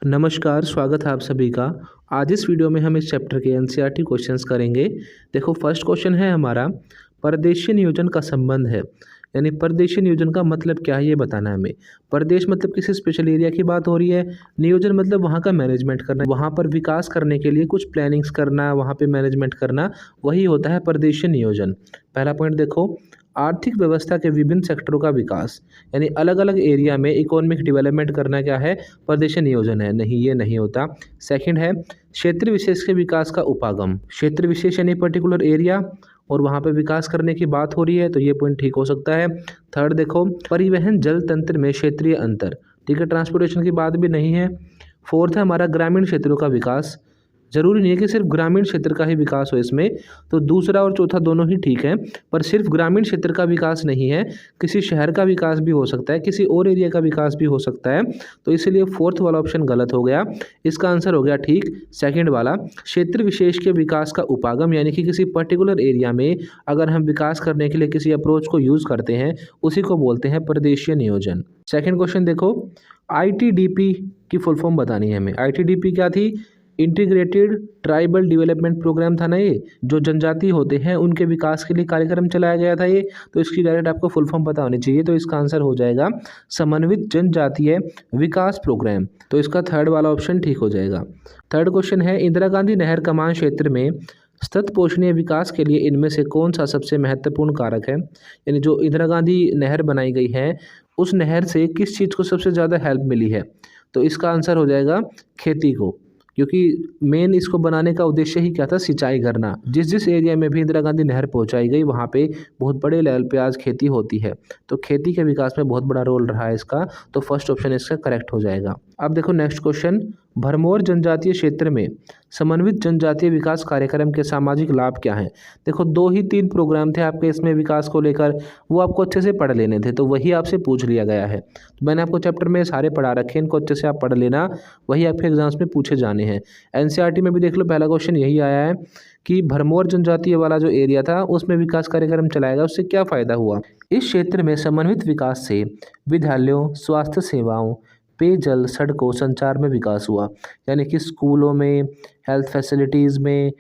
नमस्कार, स्वागत है आप सभी का। आज इस वीडियो में हम इस चैप्टर के एनसीईआरटी क्वेश्चंस करेंगे। देखो, फर्स्ट क्वेश्चन है हमारा, परदेशीय नियोजन का संबंध है। यानी परदेशीय नियोजन का मतलब क्या है ये बताना है हमें। परदेश मतलब किसी स्पेशल एरिया की बात हो रही है, नियोजन मतलब वहाँ का मैनेजमेंट करना, वहाँ पर विकास करने के लिए कुछ प्लानिंग्स करना, वहाँ पे मैनेजमेंट करना, वही होता है परदेशीय नियोजन। पहला पॉइंट देखो, आर्थिक व्यवस्था के विभिन्न सेक्टरों का विकास, यानी अलग अलग एरिया में इकोनॉमिक डेवलपमेंट करना क्या है, परदेशीय नियोजन है। नहीं, ये नहीं होता। सेकंड है क्षेत्र विशेष के विकास का उपागम। क्षेत्र विशेष यानी पर्टिकुलर एरिया और वहाँ पे विकास करने की बात हो रही है, तो ये पॉइंट ठीक हो सकता है। थर्ड देखो, परिवहन जल तंत्र में क्षेत्रीय अंतर। ठीक है, ट्रांसपोर्टेशन की बात भी नहीं है। फोर्थ है हमारा ग्रामीण क्षेत्रों का विकास। जरूरी नहीं है कि सिर्फ ग्रामीण क्षेत्र का ही विकास हो इसमें, तो दूसरा और चौथा दोनों ही ठीक है, पर सिर्फ ग्रामीण क्षेत्र का विकास नहीं है, किसी शहर का विकास भी हो सकता है, किसी और एरिया का विकास भी हो सकता है। तो इसलिए फोर्थ वाला ऑप्शन गलत हो गया। इसका आंसर हो गया ठीक सेकंड वाला, क्षेत्र विशेष के विकास का उपागम, यानी कि किसी पर्टिकुलर एरिया में अगर हम विकास करने के लिए किसी अप्रोच को यूज करते हैं, उसी को बोलते हैं परदेशीय नियोजन। सेकंड क्वेश्चन देखो, आईटीडीपी की फुल फॉर्म बतानी है हमें। आईटीडीपी क्या थी? इंटीग्रेटेड ट्राइबल डेवलपमेंट प्रोग्राम था ना, ये जो जनजाति होते हैं उनके विकास के लिए कार्यक्रम चलाया गया था ये। तो इसकी डायरेक्ट आपको फुल फॉर्म पता होनी चाहिए, तो इसका आंसर हो जाएगा समन्वित जनजातीय विकास प्रोग्राम। तो इसका थर्ड वाला ऑप्शन ठीक हो जाएगा। थर्ड क्वेश्चन है, इंदिरा गांधी नहर कमान क्षेत्र में सतत पोषणीय विकास के लिए इनमें से कौन सा सबसे महत्वपूर्ण कारक है। यानी जो इंदिरा गांधी नहर बनाई गई है, उस नहर से किस चीज़ को सबसे ज़्यादा हेल्प मिली है? तो इसका आंसर हो जाएगा खेती को, क्योंकि मेन इसको बनाने का उद्देश्य ही क्या था? सिंचाई करना। जिस जिस एरिया में भी इंदिरा गांधी नहर पहुंचाई गई, वहाँ पे बहुत बड़े लेवल पे आज खेती होती है, तो खेती के विकास में बहुत बड़ा रोल रहा है इसका। तो फर्स्ट ऑप्शन इसका करेक्ट हो जाएगा। अब देखो नेक्स्ट क्वेश्चन, भरमौर जनजातीय क्षेत्र में समन्वित जनजातीय विकास कार्यक्रम के सामाजिक लाभ क्या हैं? देखो, 2 ही 3 प्रोग्राम थे आपके इसमें विकास को लेकर, वो आपको अच्छे से पढ़ लेने थे, तो वही आपसे पूछ लिया गया है। तो मैंने आपको चैप्टर में सारे पढ़ा रखे हैं, इनको अच्छे से आप पढ़ लेना, वही आपके एग्जाम्स में पूछे जाने हैं। एनसीईआरटी में भी देख लो, पहला क्वेश्चन यही आया है कि भरमौर जनजातीय वाला जो एरिया था उसमें विकास कार्यक्रम चलाया गया, उससे क्या फ़ायदा हुआ? इस क्षेत्र में समन्वित विकास से विद्यालयों, स्वास्थ्य सेवाओं, पेयजल, सड़कों, संचार में विकास हुआ। यानी कि स्कूलों में, हेल्थ फैसिलिटीज़ में,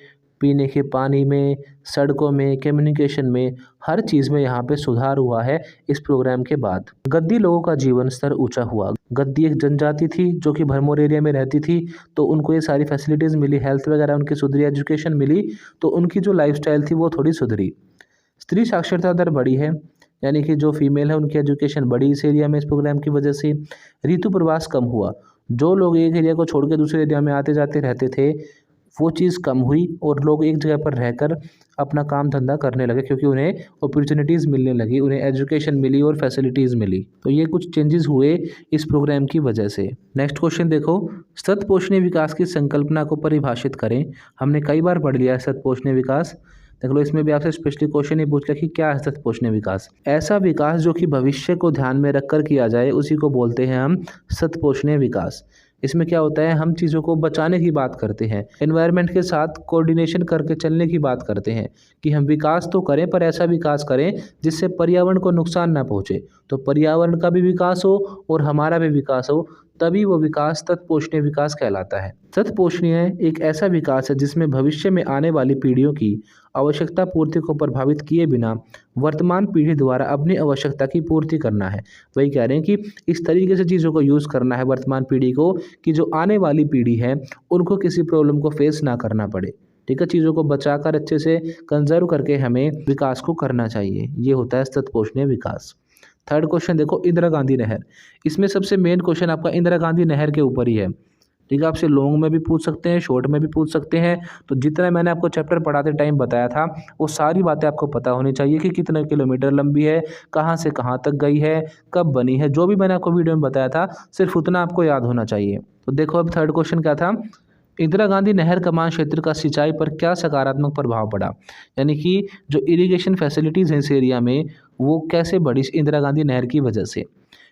पीने के पानी में, सड़कों में, कम्युनिकेशन में, हर चीज़ में यहाँ पे सुधार हुआ है इस प्रोग्राम के बाद। गद्दी लोगों का जीवन स्तर ऊंचा हुआ। गद्दी एक जनजाति थी जो कि भरमौर एरिया में रहती थी, तो उनको ये सारी फैसिलिटीज़ मिली, हेल्थ वगैरह उनकी सुधरी, एजुकेशन मिली, तो उनकी जो लाइफस्टाइल थी वो थोड़ी सुधरी। स्त्री साक्षरता दर बढ़ी है, यानी कि जो फीमेल है उनकी एजुकेशन बढ़ी इस एरिया में इस प्रोग्राम की वजह से। ऋतु प्रवास कम हुआ, जो लोग एक एरिया को छोड़ के दूसरे एरिया में आते जाते रहते थे, वो चीज़ कम हुई और लोग एक जगह पर रहकर अपना काम धंधा करने लगे, क्योंकि उन्हें अपॉर्चुनिटीज़ मिलने लगी, उन्हें एजुकेशन मिली और फैसिलिटीज़ मिली। तो ये कुछ चेंजेस हुए इस प्रोग्राम की वजह से। नेक्स्ट क्वेश्चन देखो, सतत पोषणीय विकास की संकल्पना को परिभाषित करें। हमने कई बार पढ़ लिया है सतत पोषणीय विकास, देख लो इसमें भी आपसे स्पेशली क्वेश्चन ही पूछ लिया कि क्या है सतत पोषणीय विकास। ऐसा विकास जो कि भविष्य को ध्यान में रखकर किया जाए, उसी को बोलते हैं हम सतत पोषणीय विकास। इसमें क्या होता है, हम चीज़ों को बचाने की बात करते हैं, एनवायरनमेंट के साथ कोऑर्डिनेशन करके चलने की बात करते हैं कि हम विकास तो करें पर ऐसा विकास करें जिससे पर्यावरण को नुकसान ना पहुँचे। तो पर्यावरण का भी विकास हो और हमारा भी विकास हो, तभी वो विकास तत्पोषणीय विकास कहलाता है। तत्पोषणीय एक ऐसा विकास है जिसमें भविष्य में आने वाली पीढ़ियों की आवश्यकता पूर्ति को प्रभावित किए बिना वर्तमान पीढ़ी द्वारा अपनी आवश्यकता की पूर्ति करना है। वही कह रहे हैं कि इस तरीके से चीज़ों को यूज़ करना है वर्तमान पीढ़ी को कि जो आने वाली पीढ़ी है उनको किसी प्रॉब्लम को फेस ना करना पड़े। ठीक है, चीज़ों को बचाकर अच्छे से कंजर्व करके हमें विकास को करना चाहिए, ये होता है तत्पोषणीय विकास। थर्ड क्वेश्चन देखो, इंदिरा गांधी नहर। इसमें सबसे मेन क्वेश्चन आपका इंदिरा गांधी नहर के ऊपर ही है। ठीक है, आपसे लॉन्ग में भी पूछ सकते हैं, शॉर्ट में भी पूछ सकते हैं। तो जितना मैंने आपको चैप्टर पढ़ाते टाइम बताया था, वो सारी बातें आपको पता होनी चाहिए कि कितने किलोमीटर लंबी है, कहाँ से कहाँ तक गई है, कब बनी है, जो भी मैंने आपको वीडियो में बताया था, सिर्फ उतना आपको याद होना चाहिए। तो देखो अब थर्ड क्वेश्चन क्या था, इंदिरा गांधी नहर कमान क्षेत्र का सिंचाई पर क्या सकारात्मक प्रभाव पड़ा। यानी कि जो इरिगेशन फैसिलिटीज़ हैं इस एरिया में, वो कैसे बढ़ी इंदिरा गांधी नहर की वजह से।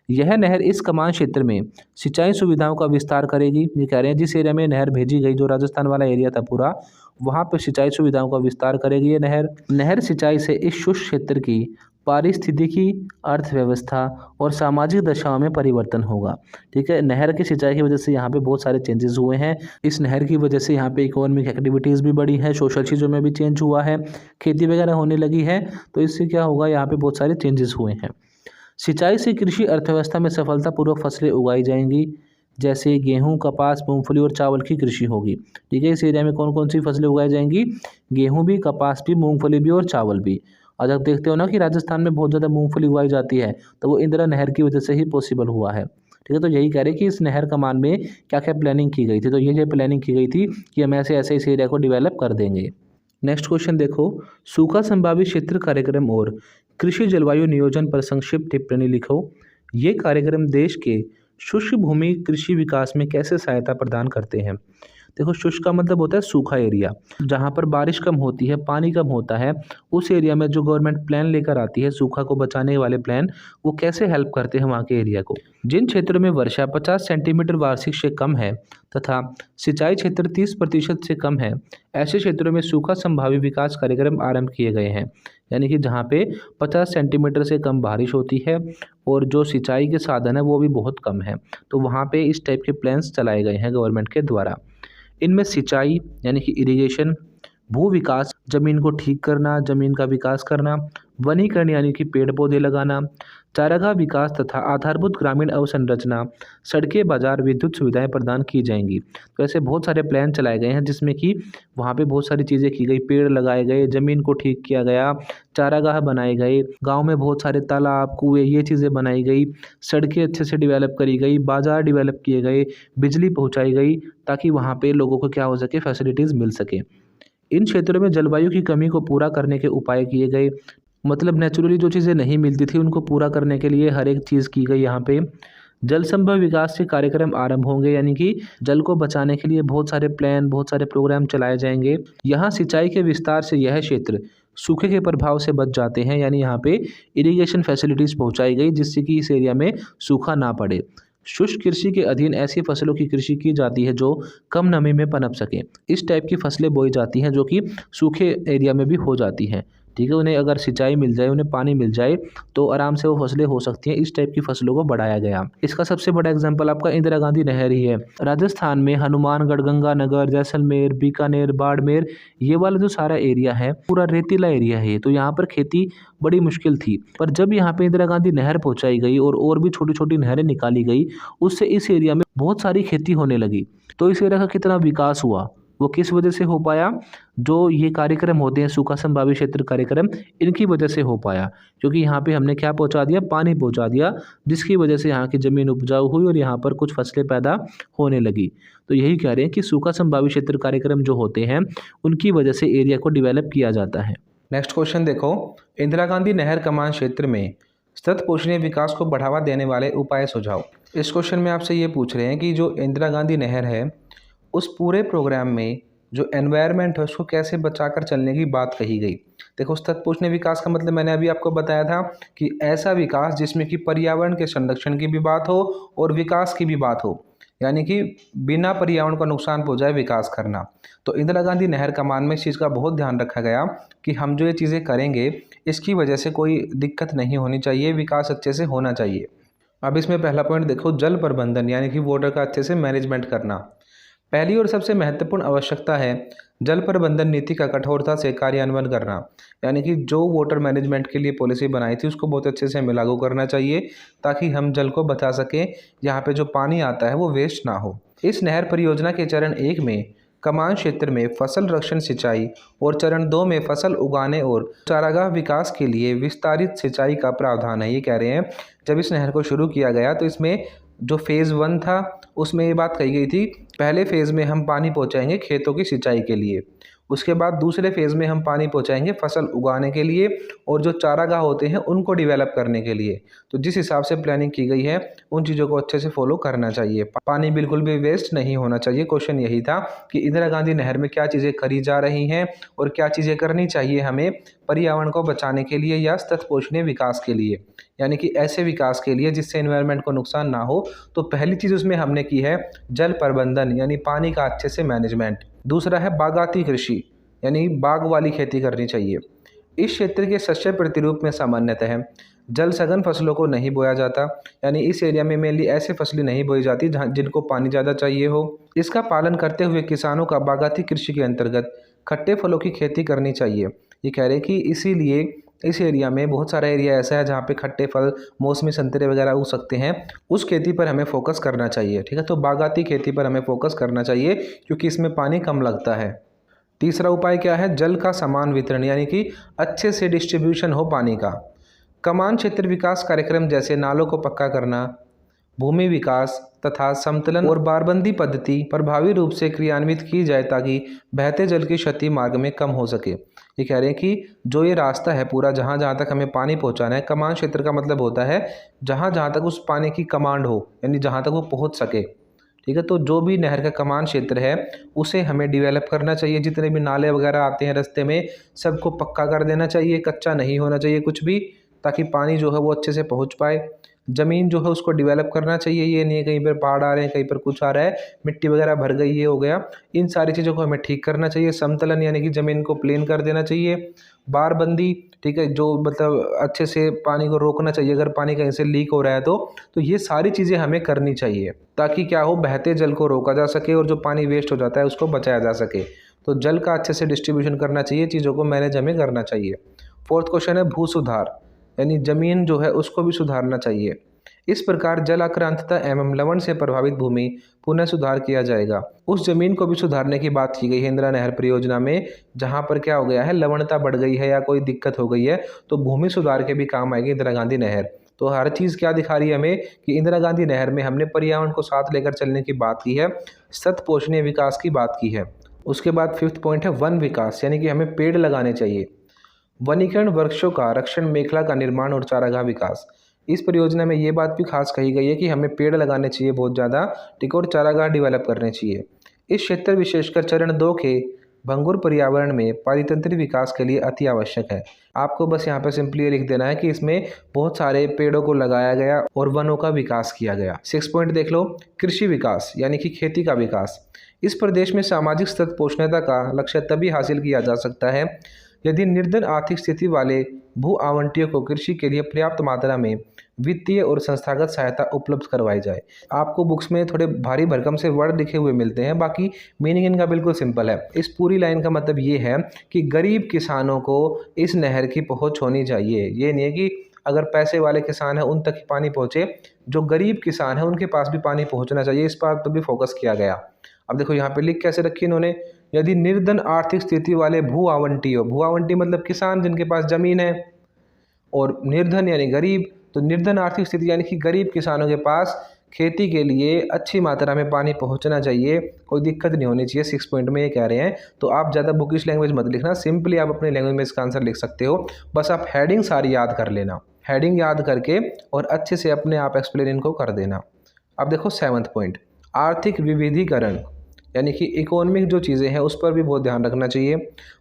यह नहर इस कमान क्षेत्र में सिंचाई सुविधाओं का विस्तार करेगी। ये कह रहे हैं जिस एरिया में नहर भेजी गई, जो राजस्थान वाला एरिया था पूरा, वहाँ पर सिंचाई सुविधाओं का विस्तार करेगी ये नहर। नहर सिंचाई से इस शुष्क क्षेत्र की पारिस्थितिकी, अर्थव्यवस्था और सामाजिक दशाओं में परिवर्तन होगा। ठीक है, नहर की सिंचाई की वजह से यहाँ पे बहुत सारे चेंजेस हुए हैं। इस नहर की वजह से यहाँ पे इकोनॉमिक एक्टिविटीज़ भी बढ़ी है, सोशल चीज़ों में भी चेंज हुआ है, खेती वगैरह होने लगी है, तो इससे क्या होगा, यहाँ पे बहुत सारे चेंजेस हुए हैं। सिंचाई से कृषि अर्थव्यवस्था में सफलतापूर्वक फसलें उगाई जाएंगी, जैसे गेहूं, कपास, मूंगफली और चावल की कृषि होगी। ठीक है, इस एरिया में कौन कौन सी फसलें उगाई जाएंगी? गेहूं भी, कपास भी, मूंगफली भी और चावल भी। और जब देखते हो ना कि राजस्थान में बहुत ज़्यादा मूंगफली उगाई जाती है, तो वो इंदिरा नहर की वजह से ही पॉसिबल हुआ है। ठीक है, तो यही कह रहे हैं कि इस नहर कमान में क्या क्या प्लानिंग की गई थी। तो ये प्लानिंग की गई थी कि हम ऐसे ऐसे इस एरिया को डेवलप कर देंगे। नेक्स्ट क्वेश्चन देखो, सूखा संभावित क्षेत्र कार्यक्रम और कृषि जलवायु नियोजन पर संक्षिप्त टिप्पणी लिखो। ये कार्यक्रम देश के शुष्क भूमि कृषि विकास में कैसे सहायता प्रदान करते हैं? देखो, शुष्क का मतलब होता है सूखा एरिया, जहाँ पर बारिश कम होती है, पानी कम होता है, उस एरिया में जो गवर्नमेंट प्लान लेकर आती है सूखा को बचाने वाले प्लान, वो कैसे हेल्प करते हैं वहाँ के एरिया को। जिन क्षेत्रों में वर्षा 50 सेंटीमीटर वार्षिक से कम है तथा सिंचाई क्षेत्र 30% से कम है, ऐसे क्षेत्रों में सूखा संभावित विकास कार्यक्रम आरंभ किए गए हैं। यानी कि जहाँ पे 50 सेंटीमीटर से कम बारिश होती है और जो सिंचाई के साधन है वो भी बहुत कम है, तो वहाँ पे इस टाइप के प्लान्स चलाए गए हैं गवर्नमेंट के द्वारा। इनमें सिंचाई यानी कि इरिगेशन, भू विकास, ज़मीन को ठीक करना, ज़मीन का विकास करना, वनीकरण यानी कि पेड़ पौधे लगाना, चारागाह विकास तथा आधारभूत ग्रामीण अवसंरचना, सड़कें, बाजार, विद्युत सुविधाएं प्रदान की जाएंगी। तो ऐसे बहुत सारे प्लान चलाए गए हैं जिसमें कि वहाँ पे बहुत सारी चीज़ें की गई, पेड़ लगाए गए, ज़मीन को ठीक किया गया, चारागाह बनाए गए, गाँव में बहुत सारे तालाब, कुएँ, ये चीज़ें बनाई गई, सड़कें अच्छे से डेवलप करी गई, बाज़ार डेवलप किए गए, बिजली पहुँचाई गई, ताकि वहाँ पे लोगों को क्या हो सके, फैसिलिटीज़ मिल सके। इन क्षेत्रों में जलवायु की कमी को पूरा करने के उपाय किए गए, मतलब नेचुरली जो चीज़ें नहीं मिलती थी उनको पूरा करने के लिए हर एक चीज़ की गई यहाँ पे। जल संभव विकास के कार्यक्रम आरंभ होंगे, यानी कि जल को बचाने के लिए बहुत सारे प्लान, बहुत सारे प्रोग्राम चलाए जाएंगे। यहाँ सिंचाई के विस्तार से यह क्षेत्र सूखे के प्रभाव से बच जाते हैं, यानी यहाँ पे इरिगेशन फैसिलिटीज़ पहुँचाई गई जिससे कि इस एरिया में सूखा ना पड़े। शुष्क कृषि के अधीन ऐसी फसलों की कृषि की जाती है जो कम नमी में पनप सकें। इस टाइप की फसलें बोई जाती हैं जो कि सूखे एरिया में भी हो जाती हैं। ठीक है, उन्हें अगर सिंचाई मिल जाए, उन्हें पानी मिल जाए तो आराम से वो फसलें हो सकती हैं। इस टाइप की फसलों को बढ़ाया गया। इसका सबसे बड़ा एग्जाम्पल आपका इंदिरा गांधी नहर ही है। राजस्थान में हनुमानगढ़, गंगानगर, जैसलमेर, बीकानेर, बाड़मेर, ये वाला जो सारा एरिया है पूरा रेतीला एरिया है, तो यहाँ पर खेती बड़ी मुश्किल थी। पर जब यहाँ पे इंदिरा गांधी नहर पहुँचाई गई और भी छोटी छोटी नहरें निकाली गई, उससे इस एरिया में बहुत सारी खेती होने लगी। तो इस एरिया का कितना विकास हुआ, वो किस वजह से हो पाया? जो ये कार्यक्रम होते हैं सूखा संभावित क्षेत्र कार्यक्रम, इनकी वजह से हो पाया, क्योंकि यहाँ पे हमने क्या पहुँचा दिया, पानी पहुँचा दिया, जिसकी वजह से यहाँ की ज़मीन उपजाऊ हुई और यहाँ पर कुछ फसलें पैदा होने लगी। तो यही कह रहे हैं कि सूखा संभावित क्षेत्र कार्यक्रम जो होते हैं उनकी वजह से एरिया को डेवलप किया जाता है। नेक्स्ट क्वेश्चन देखो, इंदिरा गांधी नहर कमान क्षेत्र में सतत पोषणीय विकास को बढ़ावा देने वाले उपाय सुझाव। इस क्वेश्चन में आपसे ये पूछ रहे हैं कि जो इंदिरा गांधी नहर है उस पूरे प्रोग्राम में जो एनवायरनमेंट है उसको कैसे बचाकर चलने की बात कही गई। देखो, सतत पोषणीय विकास का मतलब मैंने अभी आपको बताया था कि ऐसा विकास जिसमें कि पर्यावरण के संरक्षण की भी बात हो और विकास की भी बात हो, यानी कि बिना पर्यावरण को नुकसान पहुंचाए विकास करना। तो इंदिरा गांधी नहर कमान में इस चीज़ का बहुत ध्यान रखा गया कि हम जो ये चीज़ें करेंगे इसकी वजह से कोई दिक्कत नहीं होनी चाहिए, विकास अच्छे से होना चाहिए। अब इसमें पहला पॉइंट देखो, जल प्रबंधन यानी कि वाटर का अच्छे से मैनेजमेंट करना। पहली और सबसे महत्वपूर्ण आवश्यकता है जल प्रबंधन नीति का कठोरता से कार्यान्वयन करना, यानी कि जो वाटर मैनेजमेंट के लिए पॉलिसी बनाई थी उसको बहुत अच्छे से हमें लागू करना चाहिए ताकि हम जल को बचा सकें, यहाँ पे जो पानी आता है वो वेस्ट ना हो। इस नहर परियोजना के चरण 1 में कमान क्षेत्र में फसल रक्षण सिंचाई और चरण 2 में फसल उगाने और चारागाह विकास के लिए विस्तारित सिंचाई का प्रावधान है। ये कह रहे हैं जब इस नहर को शुरू किया गया तो इसमें जो फेज़ 1 था उसमें ये बात कही गई थी, पहले फेज़ में हम पानी पहुंचाएंगे खेतों की सिंचाई के लिए, उसके बाद दूसरे फेज़ में हम पानी पहुंचाएंगे फसल उगाने के लिए और जो चारागाह होते हैं उनको डेवलप करने के लिए। तो जिस हिसाब से प्लानिंग की गई है उन चीज़ों को अच्छे से फॉलो करना चाहिए। पानी बिल्कुल भी वेस्ट नहीं होना चाहिए। क्वेश्चन यही था कि इंदिरा गांधी नहर में क्या चीज़ें करी जा रही हैं और क्या चीज़ें करनी चाहिए हमें पर्यावरण को बचाने के लिए या सतत पोषणीय विकास के लिए, यानी कि ऐसे विकास के लिए जिससे एनवायरनमेंट को नुकसान ना हो। तो पहली चीज़ उसमें हमने की है जल प्रबंधन यानी पानी का अच्छे से मैनेजमेंट। दूसरा है बागाती कृषि यानी बाग वाली खेती करनी चाहिए। इस क्षेत्र के शस्य प्रतिरूप में सामान्यतः जल सघन फसलों को नहीं बोया जाता, यानी इस एरिया में मेनली ऐसे फसलें नहीं बोई जाती जहाँ जिनको पानी ज़्यादा चाहिए हो। इसका पालन करते हुए किसानों का बागाती कृषि के अंतर्गत खट्टे फलों की खेती करनी चाहिए। ये कह रहे हैं कि इसीलिए इस एरिया में बहुत सारा एरिया ऐसा है जहाँ पे खट्टे फल, मौसमी संतरे वगैरह उग सकते हैं, उस खेती पर हमें फोकस करना चाहिए। ठीक है, तो बागाती खेती पर हमें फोकस करना चाहिए क्योंकि इसमें पानी कम लगता है। तीसरा उपाय क्या है? जल का समान वितरण, यानी कि अच्छे से डिस्ट्रीब्यूशन हो पानी का। कमान क्षेत्र विकास कार्यक्रम जैसे नालों को पक्का करना, भूमि विकास तथा समतलन और बारबंदी पद्धति प्रभावी रूप से क्रियान्वित की जाए ताकि बहते जल की क्षति मार्ग में कम हो सके। ये कह रहे हैं कि जो ये रास्ता है पूरा, जहाँ जहाँ तक हमें पानी पहुँचाना है, कमान क्षेत्र का मतलब होता है जहाँ जहाँ तक उस पानी की कमांड हो, यानी जहाँ तक वो पहुँच सके। ठीक है, तो जो भी नहर का कमान क्षेत्र है उसे हमें डेवलप करना चाहिए। जितने भी नाले वगैरह आते हैं रास्ते में, सबको पक्का कर देना चाहिए, कच्चा नहीं होना चाहिए कुछ भी, ताकि पानी जो है वो अच्छे से पहुंच पाए। ज़मीन जो है उसको डेवलप करना चाहिए, ये नहीं है कहीं पर पहाड़ आ रहे हैं, कहीं पर कुछ आ रहा है, मिट्टी वगैरह भर गई, ये हो गया। इन सारी चीज़ों को हमें ठीक करना चाहिए। समतलन यानी कि ज़मीन को प्लेन कर देना चाहिए। बारबंदी, ठीक है, जो मतलब अच्छे से पानी को रोकना चाहिए अगर पानी कहीं से लीक हो रहा है तो ये सारी चीज़ें हमें करनी चाहिए ताकि क्या हो, बहते जल को रोका जा सके और जो पानी वेस्ट हो जाता है उसको बचाया जा सके। तो जल का अच्छे से डिस्ट्रीब्यूशन करना चाहिए, चीज़ों को मैनेज हमें करना चाहिए। फोर्थ क्वेश्चन है भू सुधार, यानी ज़मीन जो है उसको भी सुधारना चाहिए। इस प्रकार जल आक्रांतता एवं लवण से प्रभावित भूमि पुनः सुधार किया जाएगा। उस जमीन को भी सुधारने की बात की गई है इंदिरा नहर परियोजना में, जहां पर क्या हो गया है, लवणता बढ़ गई है या कोई दिक्कत हो गई है, तो भूमि सुधार के भी काम आएगी इंदिरा गांधी नहर। तो हर चीज़ क्या दिखा रही है हमें कि इंदिरा गांधी नहर में हमने पर्यावरण को साथ लेकर चलने की बात की है, सत पोषणीय विकास की बात की है। उसके बाद फिफ्थ पॉइंट है वन विकास, यानी कि हमें पेड़ लगाने चाहिए। वनीकरण, वृक्षों का रक्षण, मेखला का निर्माण और चारागाह विकास। इस परियोजना में ये बात भी खास कही गई है कि हमें पेड़ लगाने चाहिए बहुत ज़्यादा, ठीक है, और चारागाह डेवलप करने चाहिए। इस क्षेत्र विशेषकर चरण 2 के भंगुर पर्यावरण में पारितंत्रिक विकास के लिए अति आवश्यक है। आपको बस यहाँ पे सिंपली ये लिख देना है कि इसमें बहुत सारे पेड़ों को लगाया गया और वनों का विकास किया गया। 6 पॉइंट देख लो, कृषि विकास यानी कि खेती का विकास। इस प्रदेश में सामाजिक स्तर पोषणता का लक्ष्य तभी हासिल किया जा सकता है यदि निर्धन आर्थिक स्थिति वाले भू आवंटियों को कृषि के लिए पर्याप्त मात्रा में वित्तीय और संस्थागत सहायता उपलब्ध करवाई जाए। आपको बुक्स में थोड़े भारी भरकम से वर्ड लिखे हुए मिलते हैं, बाकी मीनिंग इनका बिल्कुल सिंपल है। इस पूरी लाइन का मतलब ये है कि गरीब किसानों को इस नहर की पहुंच होनी चाहिए। ये नहीं है कि अगर पैसे वाले किसान हैं उन तक ही पानी पहुंचे, जो गरीब किसान हैं उनके पास भी पानी पहुंचना चाहिए। इस बात पर भी फोकस किया गया। अब देखो यहाँ पे लिख कैसे रखी इन्होंने, यदि निर्धन आर्थिक स्थिति वाले भू आवंटी हो, भू आवंटी मतलब किसान जिनके पास जमीन है, और निर्धन यानी गरीब, तो निर्धन आर्थिक स्थिति यानी कि गरीब किसानों के पास खेती के लिए अच्छी मात्रा में पानी पहुंचना चाहिए, कोई दिक्कत नहीं होनी चाहिए। 6 पॉइंट में ये कह रहे हैं। तो आप ज़्यादा बुकिश लैंग्वेज मत लिखना, सिंपली आप अपने लैंग्वेज में इसका आंसर लिख सकते हो। बस आप हेडिंग सारी याद कर लेना, हेडिंग याद करके और अच्छे से अपने आप एक्सप्लेन इनको कर देना। अब देखो 7वां पॉइंट, आर्थिक विविधीकरण, यानी कि इकोनॉमिक जो चीज़ें हैं उस पर भी बहुत ध्यान रखना चाहिए।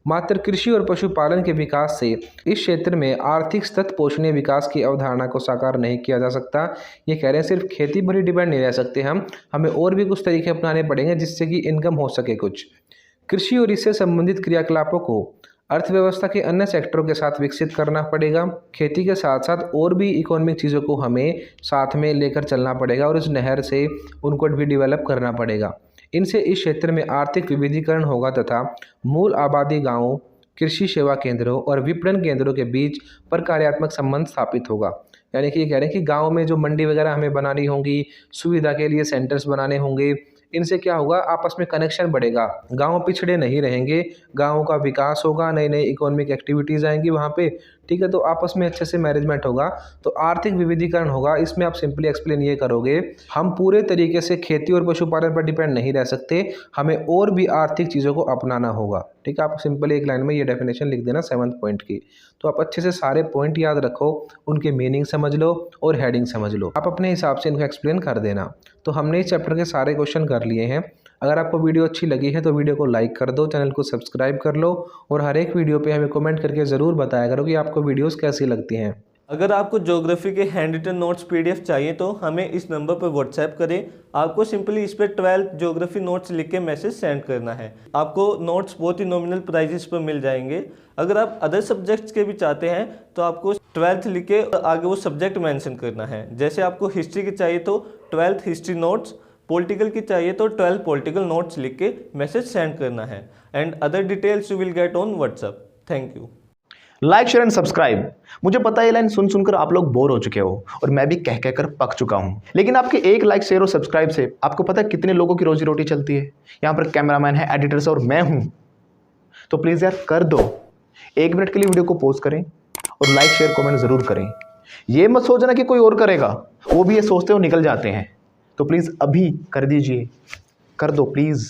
मात्र कृषि और पशुपालन के विकास से इस क्षेत्र में आर्थिक सतत पोषणीय विकास की अवधारणा को साकार नहीं किया जा सकता। ये कह रहे हैं सिर्फ खेती पर ही डिपेंड नहीं रह सकते हम, हमें और भी कुछ तरीके अपनाने पड़ेंगे जिससे कि इनकम हो सके कुछ। कृषि और इससे संबंधित क्रियाकलापों को अर्थव्यवस्था के अन्य सेक्टरों के साथ विकसित करना पड़ेगा। खेती के साथ साथ और भी इकोनॉमिक चीज़ों को हमें साथ में लेकर चलना पड़ेगा और इस नहर से उनको भी डेवलप करना पड़ेगा। इनसे इस क्षेत्र में आर्थिक विविधीकरण होगा तथा मूल आबादी गांवों, कृषि सेवा केंद्रों और विपणन केंद्रों के बीच प्रकार्यात्मक संबंध स्थापित होगा। यानी कि ये कह रहे हैं कि गाँव में जो मंडी वगैरह हमें बनानी होंगी, सुविधा के लिए सेंटर्स बनाने होंगे, इनसे क्या होगा, आपस में कनेक्शन बढ़ेगा, गांव पिछड़े नहीं रहेंगे, गाँव का विकास होगा, नई नई इकोनॉमिक एक्टिविटीज़ आएंगी वहाँ पे, ठीक है, तो आपस में अच्छे से मैनेजमेंट होगा, तो आर्थिक विविधीकरण होगा। इसमें आप सिंपली एक्सप्लेन ये करोगे, हम पूरे तरीके से खेती और पशुपालन पर डिपेंड नहीं रह सकते, हमें और भी आर्थिक चीज़ों को अपनाना होगा। ठीक है, आप सिंपली एक लाइन में ये डेफिनेशन लिख देना 7वां पॉइंट की। तो आप अच्छे से सारे पॉइंट याद रखो, उनके मीनिंग समझ लो और हेडिंग समझ लो, आप अपने हिसाब से इनको एक्सप्लेन कर देना। तो हमने इस चैप्टर के सारे क्वेश्चन कर लिए हैं। अगर आपको वीडियो अच्छी लगी है तो वीडियो को लाइक कर दो, चैनल को सब्सक्राइब कर लो और हर एक वीडियो पे हमें कमेंट करके ज़रूर बताया करो कि आपको वीडियोस कैसी लगती हैं। अगर आपको ज्योग्राफी के हैंड रिटन नोट्स पीडीएफ चाहिए तो हमें इस नंबर पर व्हाट्सएप करें। आपको सिंपली इस पर 12th ज्योग्राफी नोट्स लिख के मैसेज सेंड करना है। आपको नोट्स बहुत ही नॉमिनल प्राइजेस पर मिल जाएंगे। अगर आप अदर सब्जेक्ट्स के भी चाहते हैं तो आपको 12th लिख के आगे वो सब्जेक्ट मेंशन करना है। जैसे आपको हिस्ट्री की चाहिए तो 12th हिस्ट्री नोट्स, पॉलिटिकल की चाहिए तो 12 पॉलिटिकल नोट्स लिख के मैसेज सेंड करना है। And other details you will get on WhatsApp. Thank you. Like share and subscribe. मुझे पता है ये लाइन सुन सुनकर आप लोग बोर हो चुके हो और मैं भी कह कहकर पक चुका हूं, लेकिन आपके एक लाइक शेयर और सब्सक्राइब से आपको पता है कितने लोगों की रोजी रोटी चलती है। यहाँ पर कैमरामैन है, एडिटर्स और मैं हूं। तो प्लीज़ यार कर दो, 1 मिनट के लिए वीडियो को पॉज करें और लाइक शेयर कमेंट ज़रूर करें। ये मत सोचना कि कोई और करेगा, वो भी ये सोचते हो निकल जाते हैं। तो प्लीज़ अभी कर दीजिए, कर दो प्लीज़।